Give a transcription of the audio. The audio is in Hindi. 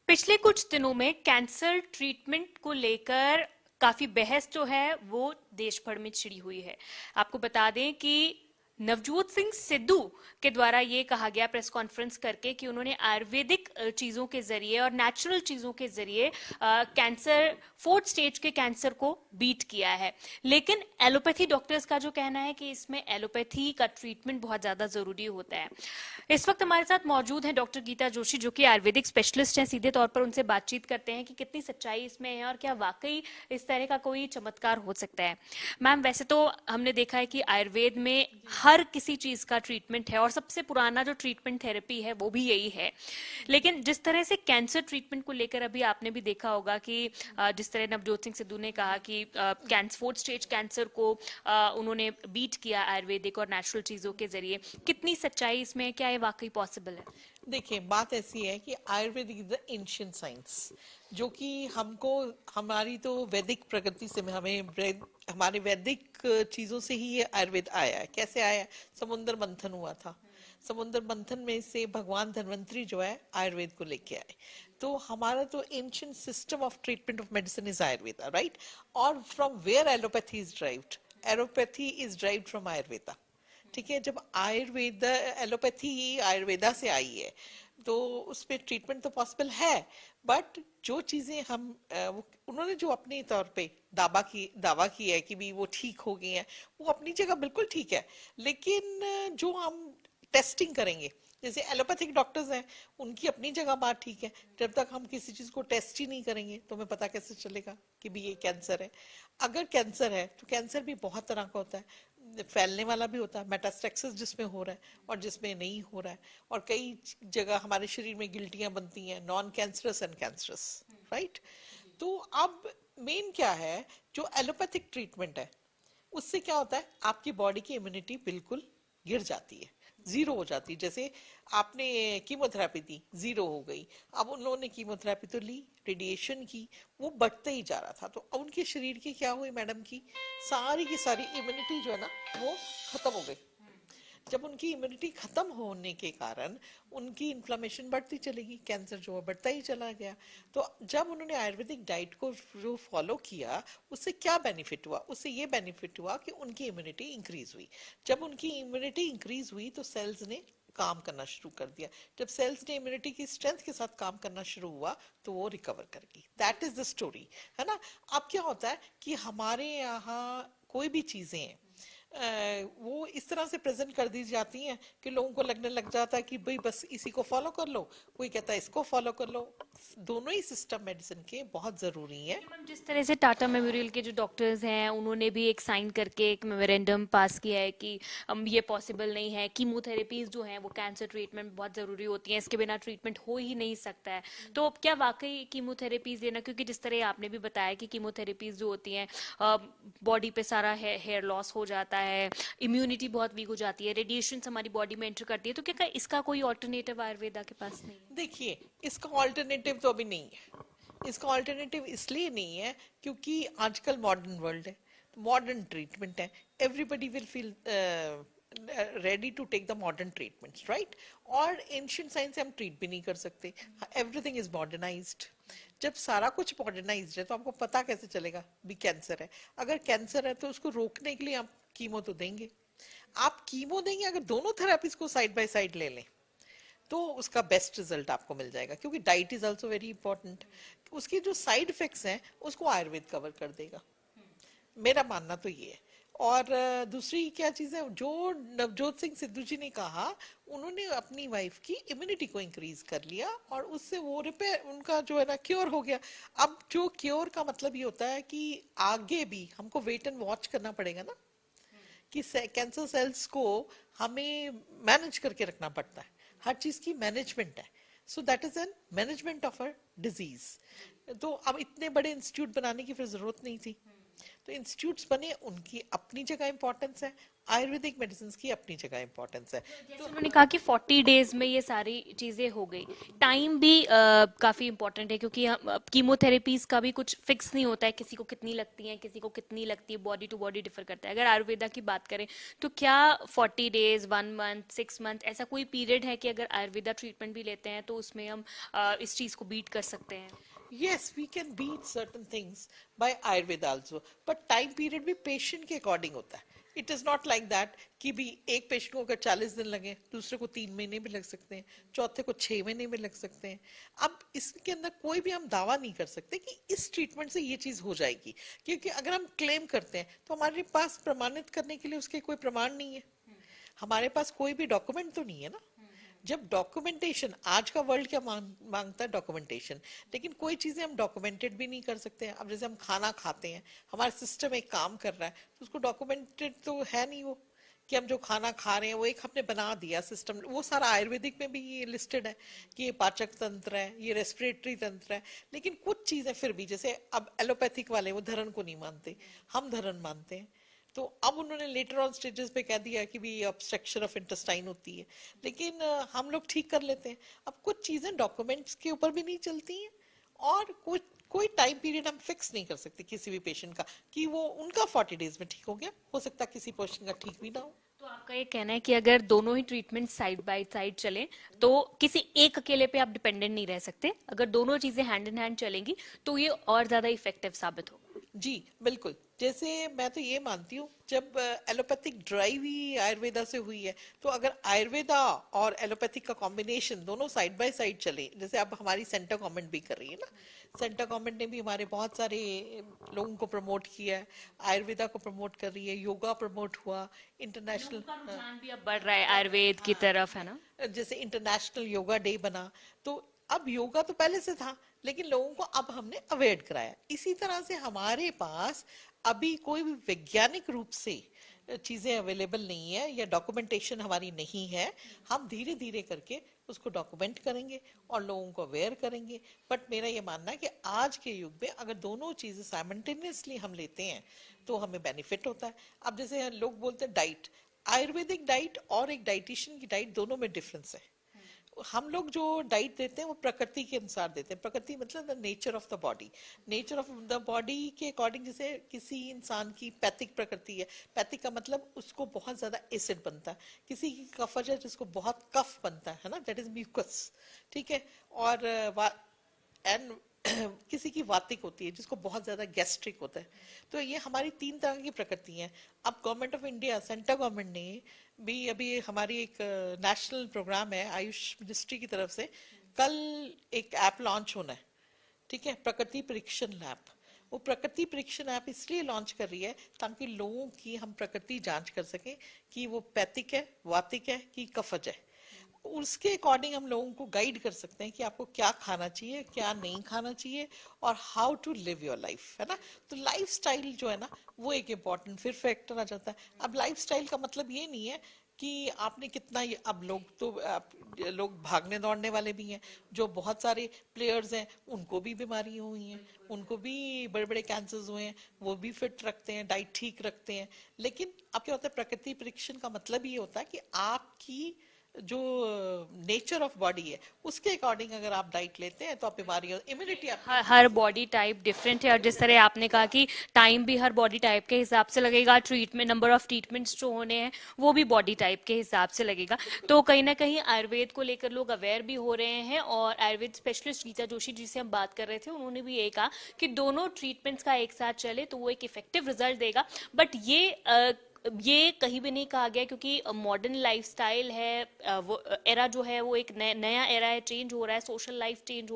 पिछले कुछ दिनों में कैंसर ट्रीटमेंट को लेकर काफी बहस जो है वो देश भर में छिड़ी हुई है। आपको बता दें कि नवजोत सिंह सिद्धू के द्वारा ये कहा गया प्रेस कॉन्फ्रेंस करके कि उन्होंने आयुर्वेदिक चीजों के जरिए और नेचुरल चीजों के जरिए कैंसर, फोर्थ स्टेज के कैंसर को बीट किया है। लेकिन एलोपैथी डॉक्टर्स का जो कहना है कि इसमें एलोपैथी का ट्रीटमेंट बहुत ज्यादा जरूरी होता है। इस वक्त हमारे साथ मौजूद हैं डॉक्टर गीता जोशी, जो कि आयुर्वेदिक स्पेशलिस्ट हैं। सीधे तौर पर उनसे बातचीत करते हैं कि कितनी सच्चाई इसमें है और क्या वाकई इस तरह का कोई चमत्कार हो सकता है। मैम, वैसे तो हमने देखा है कि आयुर्वेद में हर किसी चीज का ट्रीटमेंट है और सबसे पुराना जो ट्रीटमेंट थेरेपी है वो भी यही है। लेकिन जिस तरह से कैंसर ट्रीटमेंट को लेकर अभी आपने भी देखा होगा कि जिस तरह नवजोत सिंह सिद्धू ने कहा कि फोर्थ स्टेज कैंसर को उन्होंने बीट किया आयुर्वेदिक और नेचुरल चीजों के जरिए, कितनी सच्चाई इसमें है? क्या ये वाकई पॉसिबल है? देखिए, बात ऐसी है कि Ayurvedic is the ancient science, जो कि हमको हमारी तो वैदिक प्रगति से हमारे वैदिक चीजों से ही ये आयुर्वेद आया है। कैसे आया है? समुद्र मंथन हुआ था। समुद्र मंथन में से भगवान धन्वंतरी जो है आयुर्वेद को लेके आए। तो हमारा तो ancient system of treatment of medicine is Ayurveda, right? और from where allopathy is derived, allopathy is derived from Ayurveda. ठीक है, जब आयुर्वेद एलोपैथी ही आयुर्वेदा से आई है तो उसमें ट्रीटमेंट तो पॉसिबल है। बट जो चीजें हम उन्होंने जो अपने तौर पे दावा की है कि भी वो ठीक हो गई है, वो अपनी जगह बिल्कुल ठीक है। लेकिन जो हम टेस्टिंग करेंगे, जैसे एलोपैथिक डॉक्टर्स हैं, उनकी अपनी जगह बात ठीक है। जब तक हम किसी चीज को टेस्ट ही नहीं करेंगे तो हमें पता कैसे चलेगा कि भी ये कैंसर है? अगर कैंसर है तो कैंसर भी बहुत तरह का होता है। फैलने वाला भी होता है, मेटास्टेक्सिस जिसमें हो रहा है और जिसमें नहीं हो रहा है। और कई जगह हमारे शरीर में गिल्टियां बनती हैं, non cancerous and cancerous, right? तो अब मेन क्या है, जो एलोपैथिक ट्रीटमेंट है उससे क्या होता है, आपकी बॉडी की इम्यूनिटी बिल्कुल गिर जाती है, जीरो हो जाती है। जैसे आपने कीमोथेरेपी दी, जीरो हो गई। अब उन्होंने कीमोथेरेपी तो ली, रेडिएशन की, वो बढ़ते ही जा रहा था। तो अब उनके शरीर की क्या हुई मैडम की सारी इम्यूनिटी जो है ना, वो खत्म हो गई। जब उनकी इम्यूनिटी खत्म होने के कारण उनकी इन्फ्लामेशन बढ़ती चलेगी, कैंसर जो है बढ़ता ही चला गया। तो जब उन्होंने आयुर्वेदिक डाइट को जो फॉलो किया, उससे क्या बेनिफिट हुआ? उससे ये बेनिफिट हुआ कि उनकी इम्यूनिटी इंक्रीज हुई। जब उनकी इम्यूनिटी इंक्रीज हुई तो सेल्स ने काम करना शुरू कर दिया। जब सेल्स ने इम्यूनिटी की स्ट्रेंथ के साथ काम करना शुरू हुआ तो वो रिकवर कर गई। दैट इज द स्टोरी, है ना? अब क्या होता है कि हमारे यहाँ कोई भी चीजें हैं, वो इस तरह से प्रेजेंट कर दी जाती हैं कि लोगों को लगने लग जाता है कि भाई बस इसी को फॉलो कर लो, कोई कहता है इसको फॉलो कर लो। दोनों ही सिस्टम मेडिसिन के बहुत जरूरी है। मैम, जिस तरह से टाटा मेमोरियल के जो डॉक्टर्स हैं उन्होंने भी एक साइन करके एक मेमोरेंडम पास किया है कि ये पॉसिबल नहीं है, कीमोथेरेपीज जो हैं वो कैंसर ट्रीटमेंट में बहुत ज़रूरी होती हैं, इसके बिना ट्रीटमेंट हो ही नहीं सकता है। तो अब क्या वाकई कीमोथेरेपीज देना, क्योंकि जिस तरह आपने भी बताया कि कीमोथेरेपीज जो होती हैं बॉडी पे सारा हेयर लॉस हो जाता है, इम्यूनिटी बहुत वीक हो जाती है, रेडिएशन हमारी बॉडी में एंटर करती है, तो क्या इसका कोई ऑल्टरनेटिव आयुर्वेदा के पास नहीं है? देखिए, इसका ऑल्टरनेटिव तो अभी नहीं है। इसका ऑल्टरनेटिव इसलिए नहीं है क्योंकि आजकल मॉडर्न वर्ल्ड है, मॉडर्न ट्रीटमेंट है। Everybody will feel ready to take the modern treatments, right? और एंशियंट साइंस से हम ट्रीट भी नहीं कर सकते। Everything is modernized. जब सारा कुछ मॉडर्नाइज्ड है तो आपको पता कैसे चलेगा भी कैंसर है? अगर कैंसर है तो उसको रोकने के लिए आप कीमो तो देंगे। आप कीमो देंगे, अगर दोनों थेरेपीज को साइड बाय साइड ले लें तो उसका बेस्ट रिजल्ट आपको मिल जाएगा, क्योंकि diet is also very important. उसके जो साइड इफेक्ट्स हैं उसको आयुर्वेद कवर कर देगा, मेरा मानना तो ये है। और दूसरी क्या चीज है, जो नवजोत सिंह सिद्धू जी ने कहा, उन्होंने अपनी वाइफ की इम्यूनिटी को इंक्रीज कर लिया और उससे वो रिपेयर, उनका जो है ना क्योर हो गया। अब जो क्योर का मतलब ये होता है कि आगे भी हमको वेट एंड वॉच करना पड़ेगा ना, कि कैंसर सेल्स को हमें मैनेज करके रखना पड़ता है। हर चीज की मैनेजमेंट है। So that is an management of a disease. तो अब इतने बड़े इंस्टीट्यूट बनाने की फिर जरूरत नहीं थी। तो इंस्टीट्यूट्स बने, उनकी अपनी जगह इंपॉर्टेंस है, आयुर्वेदिक मेडिसिन की अपनी जगह इंपॉर्टेंस है। जैसे उन्होंने कहा कि 40 डेज में ये सारी चीजें हो गई। टाइम भी काफी इंपॉर्टेंट है, क्योंकि कीमोथेरेपीज का भी कुछ फिक्स नहीं होता है, किसी को कितनी लगती है, किसी को कितनी लगती है, बॉडी टू बॉडी डिफर करता है। अगर आयुर्वेदा की बात करें तो क्या 40 डेज, 1 मंथ, 6 मंथ ऐसा कोई पीरियड है कि अगर आयुर्वेदा ट्रीटमेंट भी लेते हैं तो उसमें हम इस चीज को बीट कर सकते हैं? Yes, we can beat certain things by Ayurveda also, but time period भी patient के according होता है। It is not like that कि भी एक पेशेंट को अगर 40 दिन लगे, दूसरे को 3 महीने भी लग सकते हैं, चौथे को 6 महीने भी लग सकते हैं। अब इसके अंदर कोई भी हम दावा नहीं कर सकते कि इस ट्रीटमेंट से ये चीज हो जाएगी, क्योंकि अगर हम क्लेम करते हैं तो हमारे पास प्रमाणित करने के लिए उसके कोई प्रमाण नहीं है, हमारे पास कोई भी डॉक्यूमेंट तो नहीं है ना। जब डॉक्यूमेंटेशन, आज का वर्ल्ड क्या मांगता है, डॉक्यूमेंटेशन, लेकिन कोई चीजें हम डॉक्यूमेंटेड भी नहीं कर सकते हैं। अब जैसे हम खाना खाते हैं, हमारा सिस्टम एक काम कर रहा है, तो उसको डॉक्यूमेंटेड तो है नहीं वो, कि हम जो खाना खा रहे हैं वो एक हमने बना दिया सिस्टम। वो सारा आयुर्वेदिक में भी ये लिस्टेड है कि ये पाचक तंत्र है, ये रेस्पिरेटरी तंत्र है, लेकिन कुछ चीजें फिर भी, जैसे अब एलोपैथिक वाले वो धरण को नहीं मानते, हम धरण मानते हैं। तो अब उन्होंने लेटर ऑन स्टेजेस पे कह दिया कि भी ऑब्स्ट्रक्शन ऑफ इंटेस्टाइन होती है, लेकिन हम लोग ठीक कर लेते हैं। अब कुछ चीजें डॉक्यूमेंट्स के ऊपर भी नहीं चलती हैं, और कोई टाइम पीरियड हम फिक्स नहीं कर सकते किसी भी पेशेंट का कि वो उनका 40 डेज में ठीक हो गया, हो सकता है किसी पेशेंट का ठीक भी ना हो। तो आपका ये कहना है कि अगर दोनों ही ट्रीटमेंट साइड बाय साइड चलें तो किसी एक अकेले पे आप डिपेंडेंट नहीं रह सकते, अगर दोनों चीजें हैंड इन हैंड चलेंगी तो ये और ज्यादा इफेक्टिव साबित होगा। जी बिल्कुल। जैसे मैं तो ये मानती हूँ, जब एलोपैथिक ड्राइव ही आयुर्वेदा से हुई है, तो अगर आयुर्वेदा और एलोपैथिक का कॉम्बिनेशन दोनों साइड बाय साइड चले, जैसे अब हमारी सेंटर गवर्नमेंट भी कर रही है ना, सेंटर गवर्नमेंट ने भी हमारे बहुत सारे लोगों को प्रमोट किया है, आयुर्वेदा को प्रमोट कर रही है, योगा प्रमोट हुआ, इंटरनेशनल लोगों का रुझान भी अब बढ़ रहा है आयुर्वेद की तरफ, है ना? जैसे इंटरनेशनल योगा डे बना, तो अब योगा तो पहले से था, लेकिन लोगों को अब हमने अवेयर कराया। इसी तरह से हमारे पास अभी कोई भी वैज्ञानिक रूप से चीजें अवेलेबल नहीं है, या डॉक्यूमेंटेशन हमारी नहीं है। हम धीरे धीरे करके उसको डॉक्यूमेंट करेंगे और लोगों को अवेयर करेंगे। बट मेरा ये मानना है कि आज के युग में अगर दोनों चीजें साइमल्टेनियसली हम लेते हैं तो हमें बेनिफिट होता है। अब जैसे लोग बोलते हैं डाइट, आयुर्वेदिक डाइट और एक डाइटिशियन की डाइट, दोनों में डिफरेंस है। हम लोग जो डाइट देते हैं वो प्रकृति के अनुसार देते हैं। प्रकृति मतलब the nature of the body, nature of the body के अकॉर्डिंग। जैसे किसी इंसान की पैथिक प्रकृति है, पैथिक का मतलब उसको बहुत ज्यादा एसिड बनता है, किसी की कफज है जिसको बहुत कफ बनता है ना, दैट इज म्यूकस, ठीक है। और एंड किसी की वातिक होती है जिसको बहुत ज्यादा गैस्ट्रिक होता है। तो ये हमारी 3 तरह की प्रकृति हैं। अब government of India, central government ने भी अभी हमारी एक नेशनल प्रोग्राम है आयुष मिनिस्ट्री की तरफ से, कल एक ऐप लॉन्च होना है, ठीक है, प्रकृति परीक्षण लैब। वो प्रकृति परीक्षण ऐप इसलिए लॉन्च कर रही है ताकि लोगों की हम प्रकृति जांच कर सकें कि वो पैथिक है, वातिक है कि कफज है। उसके अकॉर्डिंग हम लोगों को गाइड कर सकते हैं कि आपको क्या खाना चाहिए, क्या नहीं खाना चाहिए, और how to live your life, है ना। तो लाइफ स्टाइल जो है ना, वो एक इम्पॉर्टेंट फिर फैक्टर आ जाता है। अब लाइफ स्टाइल का मतलब ये नहीं है कि आपने कितना, अब लोग भागने दौड़ने वाले भी हैं, जो बहुत सारे प्लेयर्स हैं उनको भी बीमारी हुई हैं, उनको भी बड़े बड़े कैंसर्स हुए हैं, वो भी फिट रखते हैं, डाइट ठीक रखते हैं। लेकिन अब क्या होता है, प्रकृति परीक्षण का मतलब ये होता है कि आपकी जो नेचर ऑफ बॉडी है उसके अकॉर्डिंग अगर आप डाइट लेते हैं तो आप बीमारियों, इम्यूनिटी आप हर बॉडी टाइप डिफरेंट है, और जिस तरह आपने कहा कि टाइम भी हर बॉडी टाइप के हिसाब से लगेगा, ट्रीटमेंट, नंबर ऑफ ट्रीटमेंट्स जो होने हैं वो भी बॉडी टाइप के हिसाब से लगेगा। तो कहीं ना कहीं आयुर्वेद को लेकर लोग अवेयर भी हो रहे हैं, और आयुर्वेद स्पेशलिस्ट गीता जोशी जिसे हम बात कर रहे थे, उन्होंने भी ये कहा कि दोनों ट्रीटमेंट्स का एक साथ चले तो वो एक इफेक्टिव रिजल्ट देगा। बट ये कहीं भी नहीं कहा गया, क्योंकि मॉडर्न लाइफस्टाइल है, वो एरा जो है वो एक नया एरा है, चेंज हो रहा है, सोशल लाइफ चेंज हो